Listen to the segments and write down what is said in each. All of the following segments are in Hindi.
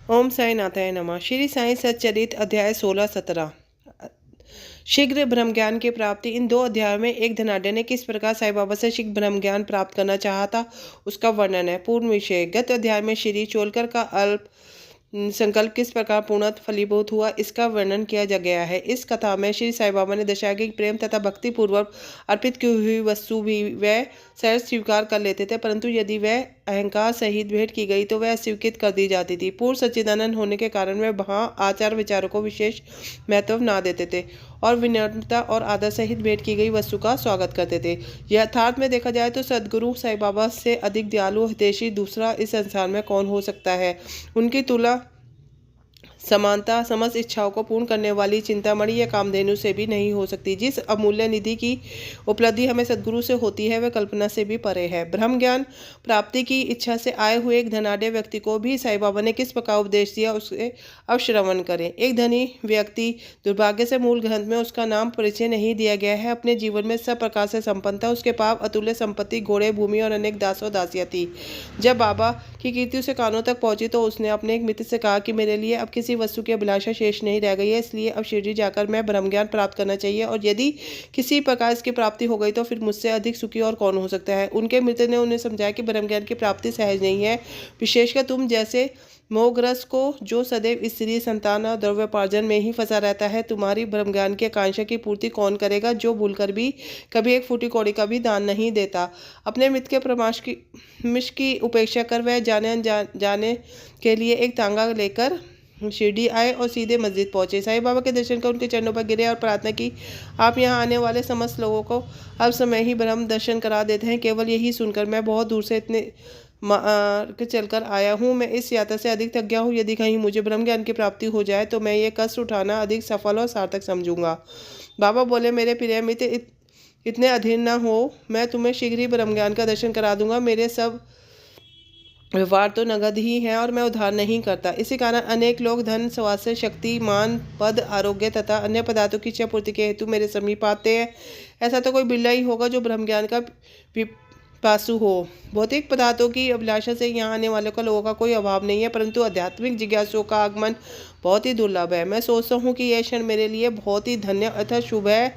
ओम साई नाथाय नमः। श्री साई सच्चरित अध्याय 16-17। शीघ्र ब्रह्म ज्ञान की प्राप्ति। इन दो अध्यायों में एक धनाढ्य ने किस प्रकार साईं बाबा से शीघ्र ब्रह्म ज्ञान प्राप्त करना चाहा था उसका वर्णन है। पूर्ण विषय। गत अध्याय में श्री चोलकर का अल्प संकल्प किस प्रकार पूर्णतः फलीभूत हुआ इसका वर्णन किया जा गया है। इस कथा में श्री साईं बाबा ने दर्शाया कि प्रेम तथा भक्ति पूर्वक अर्पित की हुई वस्तु भी वह सहज स्वीकार कर लेते थे, परंतु यदि वह अहंकार सहित भेंट की गई तो वह अस्वीकृत कर दी जाती थी। पूर्ण सच्चिदानंद होने के कारण वह वहाँ आचार विचारों को विशेष महत्व ना देते थे और विनम्रता और आदर सहित भेंट की गई वस्तु का स्वागत करते थे। यथार्थ में देखा जाए तो सदगुरु साईं बाबा से अधिक दयालु हितैषी दूसरा इस संसार में कौन हो सकता है। उनकी तुलना समानता समस्त इच्छाओं को पूर्ण करने वाली चिंतामणि या कामधेनु से भी नहीं हो सकती। जिस अमूल्य निधि की उपलब्धि हमें सदगुरु से होती है वह कल्पना से भी परे है। ब्रह्म ज्ञान प्राप्ति की इच्छा से आए हुए एक धनाढ्य व्यक्ति को भी साईं बाबा ने किस प्रकार उपदेश दिया उसे अब श्रवण करें। एक धनी व्यक्ति, दुर्भाग्य से मूल ग्रंथ में उसका नाम परिचय नहीं दिया गया है, अपने जीवन में सब प्रकार से संपन्न था। उसके पास अतुल्य संपत्ति, घोड़े, भूमि और अनेक दास और दासियां थी। जब बाबा की कीर्ति उसे कानों तक पहुंची तो उसने अपने एक मित्र से कहा कि मेरे लिए अब किसी वस्तु की अभिलाषा शेष नहीं रह गई है, इसलिए अब शिरडी जाकर मैं ब्रह्म ज्ञान प्राप्त करना चाहिए, और यदि किसी प्रकार इसकी प्राप्ति हो गई तो फिर मुझसे अधिक सुखी और कौन हो सकता है। उनके मित्र ने उन्हें समझाया कि ब्रह्म ज्ञान की प्राप्ति सहज नहीं है, विशेषकर तुम जैसे मोहग्रस्त को जो सदैव स्त्री संतान और द्रव्योपार्जन में ही फंसा रहता है। तुम्हारी ब्रह्म ज्ञान की आकांक्षा की पूर्ति कौन करेगा जो भूलकर भी कभी एक फूटी कौड़ी का भी दान नहीं देता। अपने मित्र के परामर्श की उपेक्षा कर वह जाने के लिए एक तांगा लेकर शिरडी आए और सीधे मस्जिद पहुंचे। साईं बाबा के दर्शन कर उनके चरणों पर गिरे और प्रार्थना की, आप यहाँ आने वाले समस्त लोगों को अब समय ही ब्रह्म दर्शन करा देते हैं। केवल यही सुनकर मैं बहुत दूर से इतने चलकर आया हूँ। मैं इस यात्रा से अधिक थक गया हूँ। यदि कहीं मुझे ब्रह्म ज्ञान की प्राप्ति हो जाए तो मैं ये कष्ट उठाना अधिक सफल और सार्थक समझूंगा। बाबा बोले, मेरे प्रिय मित्र, इतने अधीर न हो, मैं तुम्हें शीघ्र ही ब्रह्म ज्ञान का दर्शन करा दूंगा। मेरे सब व्यवहार तो नगद ही है और मैं उधार नहीं करता। इसी कारण अनेक लोग धन, स्वास्थ्य, शक्ति, मान, पद, आरोग्य तथा अन्य पदार्थों की इच्छा पूर्ति के हेतु मेरे समीप आते हैं। ऐसा तो कोई बिल्ला ही होगा जो ब्रह्म ज्ञान का पासु हो। भौतिक पदार्थों की अभिलाषा से यहाँ आने वालों का लोगों का कोई अभाव नहीं है, परंतु आध्यात्मिक जिज्ञासुओं का आगमन बहुत ही दुर्लभ है। मैं सोचता हूँ कि यह क्षण मेरे लिए बहुत ही धन्य अर्थात शुभ है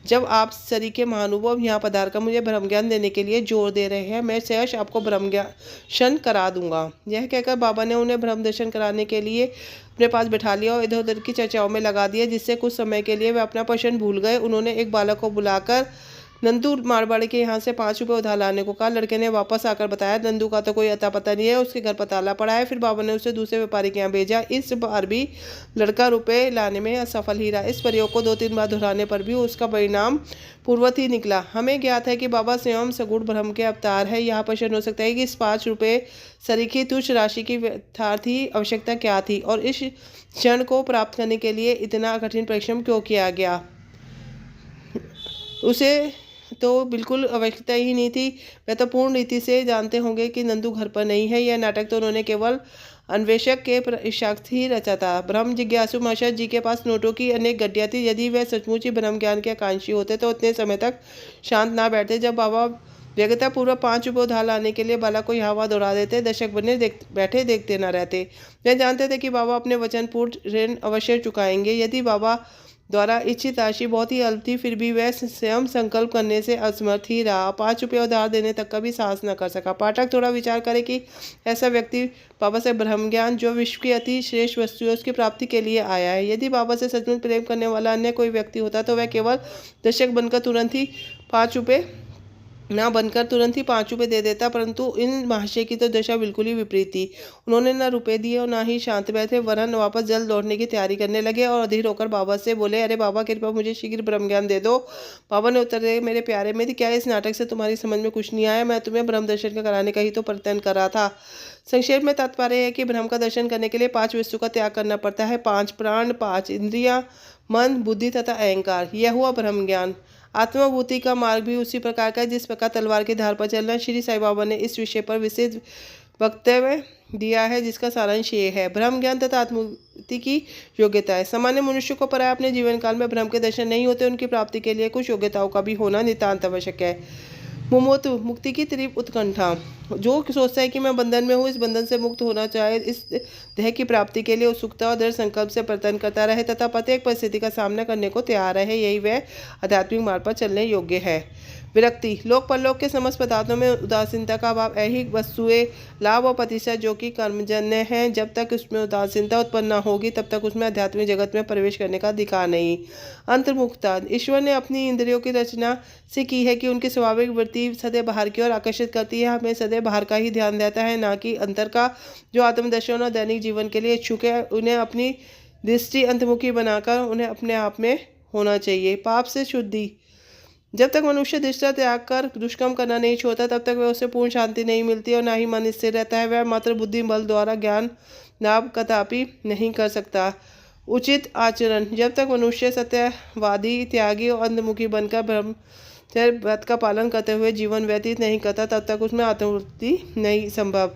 जब आप सरीखे महानुभव यहाँ पधार कर मुझे ब्रह्म ज्ञान देने के लिए जोर दे रहे हैं। मैं सहर्ष आपको ब्रह्म ज्ञान करा दूंगा। यह कहकर बाबा ने उन्हें ब्रह्म दर्शन कराने के लिए अपने पास बैठा लिया और इधर उधर की चर्चाओं में लगा दिया, जिससे कुछ समय के लिए वे अपना प्रश्न भूल गए। उन्होंने एक बालक को बुलाकर नंदू मारवाड़ी के यहाँ से 5 रुपये उधार लाने को कहा। लड़के ने वापस आकर बताया, नंदू का तो कोई अता पता नहीं है, उसके घर पर ताला पड़ा है। फिर बाबा ने उसे दूसरे व्यापारी के यहाँ भेजा। इस बार भी लड़का रुपए लाने में असफल ही रहा। इस प्रयोग को 2-3 बार दोहराने पर भी उसका परिणाम पूर्वत ही निकला। हमें ज्ञात है कि बाबा स्वयं सगुण ब्रह्म के अवतार है। यहाँ प्रश्न हो सकता है कि इस 5 रुपये सरीखी तुच्छ राशि की यथार्थी आवश्यकता क्या थी और इस क्षण को प्राप्त करने के लिए इतना कठिन परिश्रम क्यों किया गया। उसे तो बिल्कुल आवश्यकता ही नहीं थी। वह तो पूर्ण रीति से जानते होंगे कि नंदू घर पर नहीं है। यह नाटक तो उन्होंने केवल अन्वेषक के इच्छार्थ ही रचा था। ब्रह्म जिज्ञासु महाशय जी के पास नोटों की अनेक गड्डियाँ थी। यदि वह सचमुच ही ब्रह्म ज्ञान के आकांक्षी होते तो उतने समय तक शांत ना बैठते। जब बाबा व्यग्रतापूर्वक 5 रुपये उधार लाने के लिए बालक को यहाँ वहाँ दौड़ा देते, दर्शक बने बैठे देखते न रहते। वे जानते थे कि बाबा अपने वचन पूर्ण ऋण अवश्य चुकाएंगे। यदि बाबा द्वारा इच्छित राशि बहुत ही अल्प थी, फिर भी वह स्वयं संकल्प करने से असमर्थ ही रहा। 5 रुपये उधार देने तक का भी साहस न कर सका। पाठक थोड़ा विचार करे कि ऐसा व्यक्ति बाबा से ब्रह्म ज्ञान जो विश्व की अति श्रेष्ठ वस्तु है उसकी प्राप्ति के लिए आया है। यदि बाबा से सचमुच प्रेम करने वाला अन्य कोई व्यक्ति होता तो वह केवल दर्शक बनकर तुरंत ही 5 रुपये ना बनकर तुरंत ही 5 रुपये दे देता, परंतु इन महाशय की तो दशा बिल्कुल ही विपरीत थी। उन्होंने न रुपए दिए और ना ही शांत बैठे, वरन वापस जल्द लौटने की तैयारी करने लगे और अधीर होकर बाबा से बोले, अरे बाबा कृपया मुझे शीघ्र ब्रह्म ज्ञान दे दो। बाबा ने उत्तर दिया, मेरे प्यारे मेरी क्या इस नाटक से तुम्हारी समझ में कुछ नहीं आया। मैं तुम्हें ब्रह्म दर्शन कराने का ही तो प्रयत्न कर रहा था। संक्षेप में तात्पर्य है कि ब्रह्म का दर्शन करने के लिए 5 वस्तु का त्याग करना पड़ता है। 5 प्राण, 5 इंद्रियां, मन, बुद्धि तथा अहंकार। यह हुआ ब्रह्म ज्ञान। आत्माभूति का मार्ग भी उसी प्रकार का है जिस प्रकार तलवार के धार पर चलना। श्री साईं बाबा ने इस विषय पर विशेष वक्तव्य दिया है, जिसका सारांश ये है, ब्रह्म ज्ञान तथा आत्माभूति की योग्यता है। सामान्य मनुष्य को प्राय अपने जीवन काल में ब्रह्म के दर्शन नहीं होते। उनकी प्राप्ति के लिए कुछ योग्यताओं का भी होना नितांत आवश्यक है। मुमुक्षु मुक्ति की तीव्र उत्कंठा। जो सोचता है कि मैं बंधन में हूँ, इस बंधन से मुक्त होना चाहे, इस देह की प्राप्ति के लिए उत्सुकता और दृढ़ संकल्प से प्रयत्न करता रहे तथा प्रत्येक परिस्थिति का सामना करने को तैयार रहे, यही वह आध्यात्मिक मार्ग पर चलने योग्य है। विरक्ति, लोक परलोक के समस्त पदार्थों में उदासीनता का अभाव, ऐहिक वस्तुएं, लाभ और प्रतिष्ठा जो कि कर्मजन्य हैं, जब तक उसमें उदासीनता उत्पन्न न होगी तब तक उसमें आध्यात्मिक जगत में प्रवेश करने का अधिकार नहीं। अंतर्मुखता, ईश्वर ने अपनी इंद्रियों की रचना से की है कि उनकी स्वाभाविक वृत्ति सदैव बाहर की ओर आकर्षित करती है। हमें सदैव बाहर का ही ध्यान देता है, ना कि अंतर का। जो आत्मदर्शन और दैनिक जीवन के लिए इच्छुक है, उन्हें अपनी दृष्टि अंतर्मुखी बनाकर उन्हें अपने आप में होना चाहिए। पाप से शुद्धि, जब तक मनुष्य दृष्टा त्याग कर दुष्कर्म करना नहीं छोड़ता तब तक वह उसे पूर्ण शांति नहीं मिलती और ना ही मन स्थिर रहता है। वह मात्र बुद्धि बल द्वारा ज्ञान लाभ कदापि नहीं कर सकता। उचित आचरण, जब तक मनुष्य सत्यवादी, त्यागी और अंतर्मुखी बनकर ब्रह्मचर्य व्रत का पालन करते हुए जीवन व्यतीत नहीं करता तब तक उसमें आत्मवृत्ति नहीं संभव।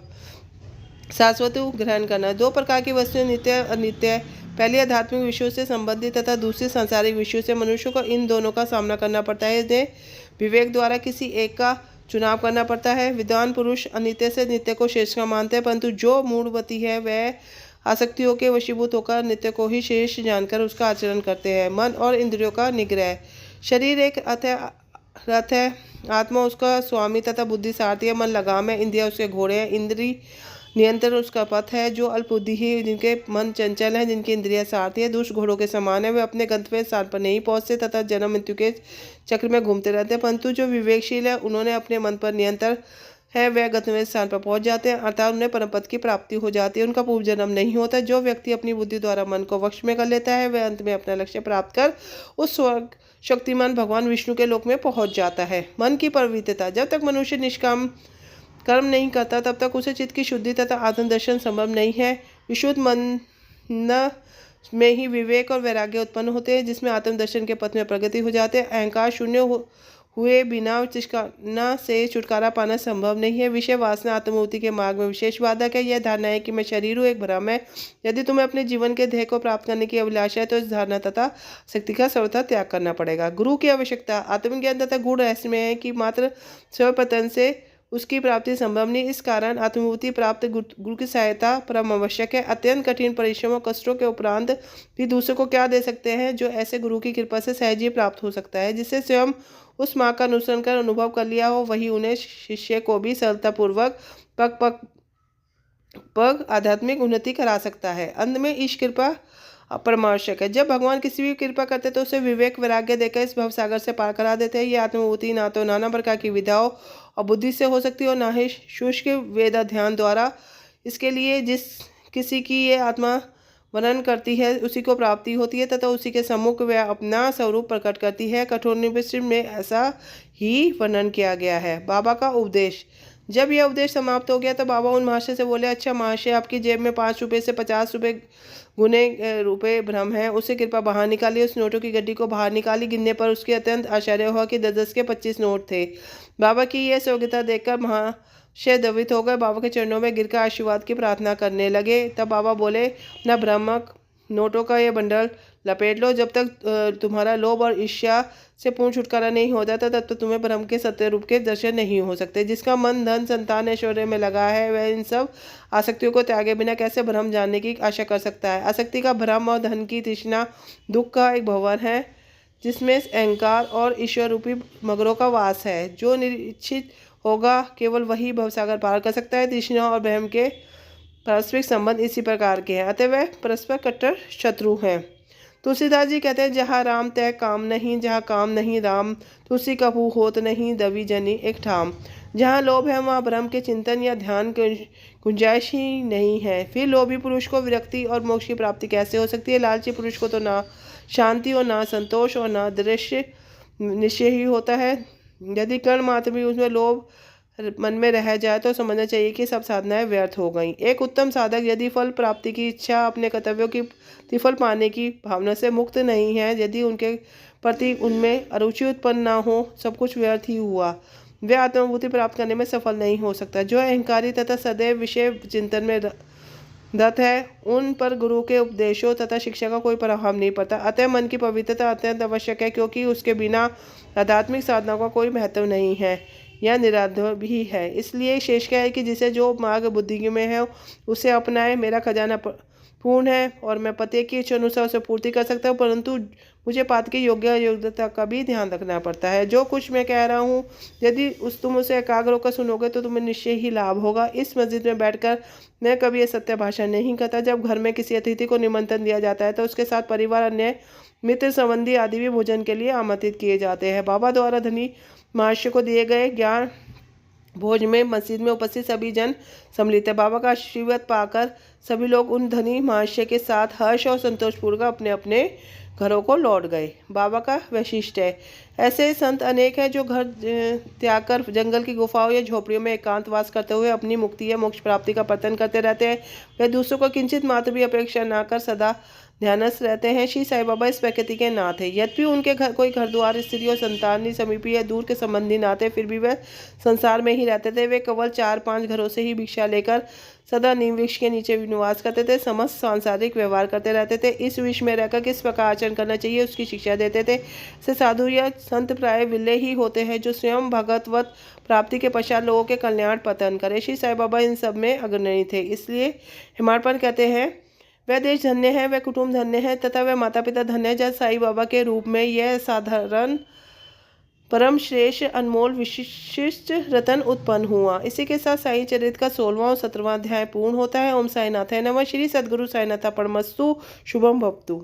शाश्वत ग्रहण करना, दो प्रकार की वस्तुएं नित्य अनित्य है। पहली आध्यात्मिक विषयों से संबंधित तथा दूसरी सांसारिक विषयों से। मनुष्य को इन दोनों का सामना करना पड़ता है। इन्हें विवेक द्वारा किसी एक का चुनाव करना पड़ता है। विद्वान पुरुष अनित्य से नित्य को श्रेष्ठ का मानते हैं, परंतु जो मूढ़मती है वह आसक्तियों के वशीभूत होकर नित्य को ही श्रेष्ठ जानकर उसका आचरण करते हैं। मन और इंद्रियों का निग्रह, शरीर एक रथ है, आत्मा उसका स्वामी तथा बुद्धि सारथी है। मन लगाम है, इंद्रिया उसके घोड़े हैं। इंद्री नियंत्रण उसका पथ है। जो अल्पबुद्धि ही, जिनके मन चंचल हैं, जिनकी इंद्रियां सारथी है, दुष्ट घोड़ों के समान है। वे अपने गंतव्य स्थान पर नहीं पहुंचते तथा जन्म मृत्यु के चक्र में घूमते रहते हैं, परंतु जो विवेकशील है, उन्होंने अपने मन पर नियंत्रण है, वह गंतव्य स्थान पर पहुंच जाते हैं, अर्थात उन्हें परम पद की प्राप्ति हो जाती है। उनका पूर्व जन्म नहीं होता। जो व्यक्ति अपनी बुद्धि द्वारा मन को वश में कर लेता है, वह अंत में अपना लक्ष्य प्राप्त कर उस स्वर्ग शक्तिमान भगवान विष्णु के लोक में पहुंच जाता है। मन की पवित्रता, जब तक मनुष्य निष्काम कर्म नहीं करता तब तक उसे चित्त की शुद्धि तथा आत्मदर्शन संभव नहीं है। विशुद्ध मन में ही विवेक और वैराग्य उत्पन्न होते हैं, जिसमें आत्मदर्शन के पथ में प्रगति हो जाते हैं। अहंकार शून्य हुए बिना चिष्काना से छुटकारा पाना संभव नहीं है। विषय वासना आत्मूर्ति के मार्ग में विशेष बाधक है। यह धारणा है कि मैं शरीर हूँ, एक भ्रम है। यदि तुम्हें अपने जीवन के ध्येय को प्राप्त करने की अभिलाषा है तो इस धारणा तथा शक्ति का सर्वथा त्याग करना पड़ेगा। गुरु की आवश्यकता, आत्मज्ञान तथा गूढ़ रहस्य में है कि मात्र स्वपतन से उसकी प्राप्ति संभव नहीं। इस कारण आत्मभूति प्राप्त गुरु की सहायता परम आवश्यक है। अत्यंत कठिन परिश्रम और कष्टों के उपरांत भी दूसरे को क्या दे सकते हैं जो ऐसे गुरु की कृपा से सहज ही प्राप्त हो सकता है। जिससे स्वयं उस माँ का अनुसरण कर अनुभव कर लिया हो, वही उन्हें शिष्य को भी सरलतापूर्वक पग आध्यात्मिक उन्नति करा सकता है। अंत में ईश कृपा परमावश्यक है। जब भगवान किसी भी कृपा करते तो उसे विवेक वैराग्य देकर इस भवसागर से पार करा देते हैं। ये आत्मभूति ना तो नाना प्रकार की विधाओं और बुद्धि से हो सकती है और ना ही शुष्क वेद ध्यान द्वारा। इसके लिए जिस किसी की ये आत्मा वर्णन करती है उसी को प्राप्ति होती है तथा उसी के सम्मुख वह अपना स्वरूप प्रकट करती है। कठोर निष्ठ में ऐसा ही वर्णन किया गया है। बाबा का उपदेश, जब यह उपदेश समाप्त हो गया तो बाबा उन महाशय से बोले, अच्छा महाशय, आपकी जेब में 5 रुपये से 50 रुपये गुने रुपये भ्रम है। उससे कृपा बाहर निकाली। उस नोटों की गड्डी को बाहर निकाली। गिनने पर उसके अत्यंत आश्चर्य हुआ कि 10-10 के 25 नोट थे। बाबा की यह योग्यता देखकर महाशय द्रवित हो गए। बाबा के चरणों में गिरकर आशीर्वाद की प्रार्थना करने लगे। तब बाबा बोले, अपना भ्रामक नोटों का यह बंडल लपेट लो। जब तक तुम्हारा लोभ और ईर्ष्या से पूर्ण छुटकारा नहीं हो जाता तब तक तुम्हें ब्रह्म के सत्य रूप के दर्शन नहीं हो सकते। जिसका मन धन संतान ऐश्वर्य में लगा है वह इन सब आसक्तियों को त्यागे बिना कैसे ब्रह्म जानने की आशा कर सकता है। आसक्ति का भ्रम और धन की तृष्णा दुख का एक भवन है जिसमें अहंकार और ईश्वर रूपी मगरों का वास है। जो निश्चित होगा केवल वही भवसागर पार कर सकता है। तृष्णा और ब्रह्म के पारस्परिक संबंध इसी प्रकार के हैं, अतः वह परस्पर कट्टर शत्रु हैं। तुलसीदास जी कहते हैं, जहाँ राम तय काम नहीं, जहाँ काम नहीं राम, तुलसी कभू होत नहीं, दबी जनी एक ठाम। जहाँ लोभ है वहाँ ब्रह्म के चिंतन या ध्यान की गुंजाइश ही नहीं है। फिर लोभी पुरुष को विरक्ति और मोक्ष की प्राप्ति कैसे हो सकती है। लालची पुरुष को तो ना शांति और ना संतोष और ना दृश्य निश्चय ही होता है। यदि कर्ण मात्र भी उसमें लोभ मन में रह जाए तो समझना चाहिए कि सब साधनाएं व्यर्थ हो गईं। एक उत्तम साधक यदि फल प्राप्ति की इच्छा, अपने कर्तव्यों की प्रतिफल पाने की भावना से मुक्त नहीं है, यदि उनके प्रति उनमें अरुचि उत्पन्न ना हो, सब कुछ व्यर्थ ही हुआ। वे आत्मानुभूति प्राप्त करने में सफल नहीं हो सकता। जो अहंकारी तथा सदैव विषय चिंतन में रत है, उन पर गुरु के उपदेशों तथा शिक्षा का कोई प्रभाव नहीं पड़ता। अतः मन की पवित्रता अत्यंत आवश्यक है, क्योंकि उसके बिना आध्यात्मिक साधना का कोई महत्व नहीं है। यह निराधार भी है। इसलिए शेष है कि जिसे जो मार्ग बुद्धि में है उसे अपनाए। मेरा खजाना पूर्ण है और मैं पते की इच्छा अनुसार उसे पूर्ति कर सकता हूँ, परंतु मुझे पात्र की योग्यता का भी ध्यान रखना पड़ता है। जो कुछ मैं कह रहा हूँ यदि तुम उसे एकाग्र होकर सुनोगे तो तुम्हें निश्चय ही लाभ होगा। इस मस्जिद में बैठकर मैं कभी ये सत्य भाषण नहीं करता। जब घर में किसी अतिथि को निमंत्रण दिया जाता है तो उसके साथ परिवार, अन्य मित्र, संबंधी आदि भी भोजन के लिए आमंत्रित किए जाते हैं। बाबा द्वारा धनी महाशय को दिए गए ज्ञान भोज में मस्जिद में उपस्थित सभी जन सम्मिलित है। बाबा का आशीर्वाद पाकर सभी लोग उन धनी महाशय के साथ हर्ष और संतोषपूर्वक अपने अपने घरों को लौट गए। बाबा का वैशिष्ट है। ऐसे संत अनेक हैं जो घर त्याग कर जंगल की गुफाओं या झोपड़ियों में एकांतवास करते हुए अपनी मुक्ति या मोक्ष प्राप्ति का प्रयत्न करते रहते हैं। वे दूसरों को किंचित मात्र भी अपेक्षा न कर सदा ध्यानस्थ रहते हैं। श्री साईं बाबा इस प्रकृति के नाथ है। यद्यपि उनके घर कोई घर द्वार, स्त्री और संतान, समीपी या दूर के संबंधी ना थे, फिर भी वे संसार में ही रहते थे। वे केवल 4-5 घरों से ही भिक्षा लेकर सदा नीम वृक्ष के नीचे निवास करते थे। समस्त सांसारिक व्यवहार करते रहते थे। इस विश्व में रहकर किस प्रकार आचरण करना चाहिए उसकी शिक्षा देते थे। से साधु या संत प्राय विरले ही होते हैं जो स्वयं भगवत प्राप्ति के पश्चात लोगों के कल्याण पतन करे। श्री साईं बाबा इन सब में अग्रणी थे। इसलिए हिमालपन कहते हैं वह देश धन्य है, वह कुटुंब धन्य है तथा वह माता पिता धन्य है। जब साईं बाबा के रूप में यह साधारण परम श्रेष्ठ अनमोल विशिष्ट रतन उत्पन्न हुआ। इसी के साथ साईं चरित्र का 16वां और 17वां अध्याय पूर्ण होता है। ओम साईनाथाय नमः। श्री सद्गुरु साईनाथ परमस्तु। शुभम भवतु।